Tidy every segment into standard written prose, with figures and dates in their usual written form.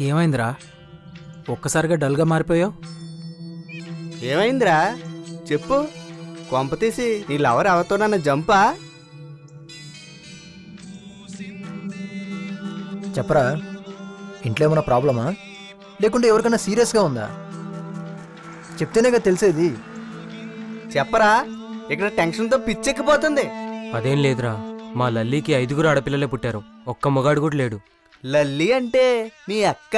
ఏమైందిరా? ఒక్కసారిగా డల్గా మారిపోయావు. ఏమైందిరా చెప్పు. కొంపతీసి నీ లవర్ ఎవరితో నన్ను జంపా? చెప్పరా, ఇంట్లో ఏమైనా ప్రాబ్లమా లేకుంటే ఎవరికైనా సీరియస్గా ఉందా? చెప్తేనేగా తెలిసేది. చెప్పరా, ఇక్కడ టెన్షన్తో పిచ్చెక్కిపోతుంది. అదేం లేదురా, మా లల్లీకి 5 ఆడపిల్లలే పుట్టారు, ఒక్క మొగాడు కూడా లేడు. లల్లి అంటే మీ అక్క?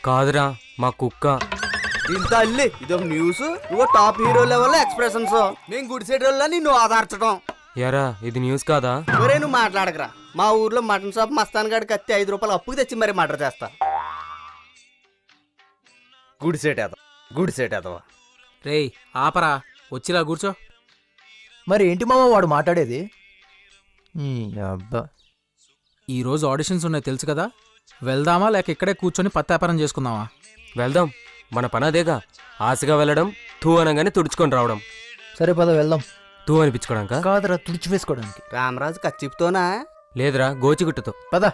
కాదురా, మా కుక్క. ఇంత అల్లి ఇదొక న్యూస్. నువ్వు టాప్ హీరో లెవెల్ ఎక్స్ప్రెషన్స్, మేము గుడిసెట్ వల్ల నిన్ను ఆధార్చడం. యారా, ఇది న్యూస్ కాదా? ఒరే నువ్వు మాట్లాడకరా. మా ఊర్లో మటన్ షాప్ మస్తాన్ గాడి కత్తి 5 రూపాయలు అప్పుకి తెచ్చి మరీ మర్డర్ చేస్తా. గుడిసెట్ ఎదవా. రేయ్ ఆపరా, వచ్చిలా కూర్చో. మరి ఏంటి మామ వాడు మాట్లాడేది? అబ్బా, ఈరోజు ఆడిషన్స్ ఉన్నాయి తెలుసు కదా. వెళ్దామా లేక ఇక్కడే కూర్చొని పత్తాపారం చేసుకుందామా? వెళ్దాం, మన పని అదేగా. ఆశగా వెళ్ళడం, తూ అనగానే తుడుచుకొని రావడం. సరే పద వెళ్దాం. తూ అనిపించుకోవడానికా? కాదురా, తుడిచి వేసుకోవడానికి. రామరాజు కచ్చిపుతోనా? లేదురా, గోచిగుట్టతో. పద.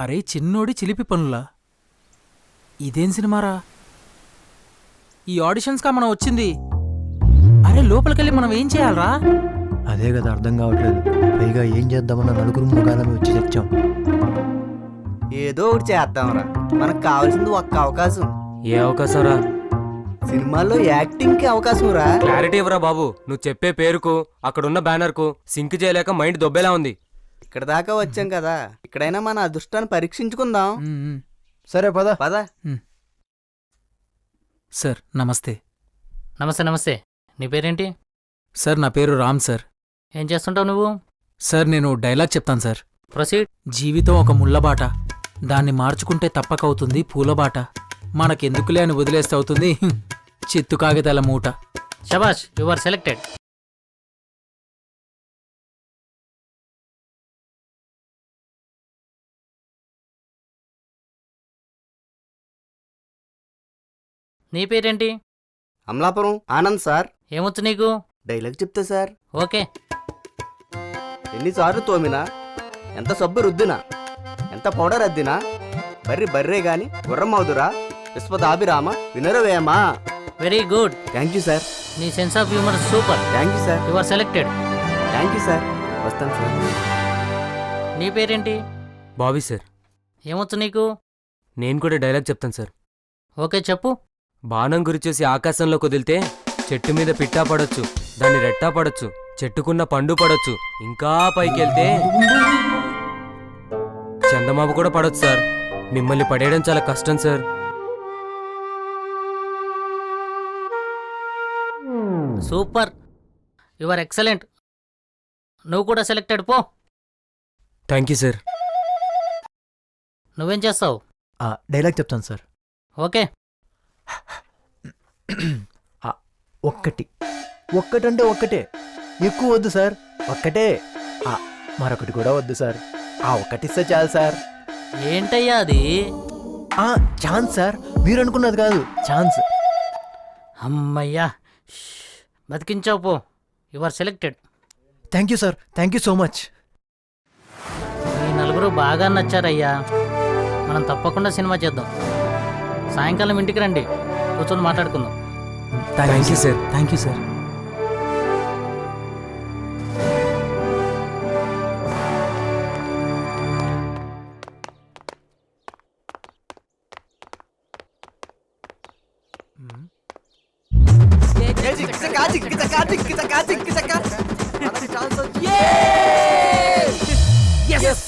అరే చిన్నోడి చిలిపి పనులా? ఇదేం సినిమారా? ఈ ఆడిషన్స్కా మనం వచ్చింది? అరే లోపలికెళ్ళి మనం ఏం చేయాలరా? అదే కదా అర్థం కావట్లేదు. పైగా ఏం చేద్దామన్న నలుగురు ముఖాలమే వచ్చి తెచ్చాం. ఏదో ఒకటి చేద్దాంరా. మనకు కావాల్సింది ఒక్క అవకాశం. ఏ అవకాశం రా? సినిమాల్లో యాక్టింగ్ కి అవకాశం రా. క్లారిటీ ఇవ్వరా బాబు. నువ్వు చెప్పే పేరుకు అక్కడున్న బ్యానర్ కు సింక్ చేయలేక మైండ్ దొబ్బేలా ఉంది. ఇక్కడ దాకా వచ్చాం కదా, ఇక్కడైనా మన అదృష్టాన్ని పరీక్షించుకుందాం. సరే పద. పద. సార్ నమస్తే. నమస్తే. నీ పేరేంటి? సార్ నా పేరు రామ్ సార్. ఏం చేస్తుంటావు నువ్వు? సార్ నేను డైలాగ్ చెప్తాను సార్. ప్రొసీడ్. జీవితం ఒక ముళ్ళబాట, దాన్ని మార్చుకుంటే తప్పకవుతుంది పూలబాట. మనకెందుకులే అని వదిలేస్తే అవుతుంది చిత్తు కాగితాల మూట. శబాష్, యు ఆర్ సెలెక్టెడ్. నీ పేరేంటి? అమలాపురం ఆనంద్ సార్. ఏమొచ్చు నీకు? డైలాగ్ చెప్తా సార్. ఓకే. ఎన్నిసార్లు తోమినా, ఎంత సబ్బు రుద్దినా, ఎంత పౌడర్ అద్దినా, బర్రే గాని గుర్రం అవుదురా విశ్వదాభిరామ వినరవేమా. Very good. Thank you sir. నీ sense of humour super. Thank you sir. You are selected. Thank you sir. వస్తాను సార్. నీ పేరేంటి? బాబీ సార్. ఏమొచ్చు నీకు? నేను కూడా డైలాగ్ చెప్తాను సార్. ఓకే చెప్పు. బాణం గురిచేసి ఆకాశంలో కుదిలితే చెట్టు మీద పిట్టా పడొచ్చు, దాన్ని రెట్టా పడొచ్చు, చెట్టుకున్న పండు పడొచ్చు, ఇంకా పైకెళ్తే చందమామ కూడా పడొచ్చు సార్. మిమ్మల్ని పడేయడం చాలా కష్టం sir. Super, you are excellent. నువ్వు కూడా సెలెక్టెడ్ పో. Thank you sir. నువ్వేం చేస్తావు? డైలాగ్ చెప్తాను సార్. ఓకే. ఒక్కటంటే ఒక్కటే, ఎక్కువ వద్దు సార్. ఒక్కటే. మరొకటి కూడా వద్దు సార్. ఒక్కటిస్తే చాలు సార్. ఏంటయ్యా అది? ఛాన్స్ సార్, మీరు అనుకున్నది కాదు, ఛాన్స్. అమ్మయ్యా, బతికించావు పో. You are selected. Thank you sir. Thank you so much. ఈ నలుగురు బాగా నచ్చారయ్యా. మనం తప్పకుండా సినిమా చేద్దాం. సాయంకాలం ఇంటికి రండి, కూర్చొని మాట్లాడుకుందాం. Thank you sir. Thank you sir. Yes!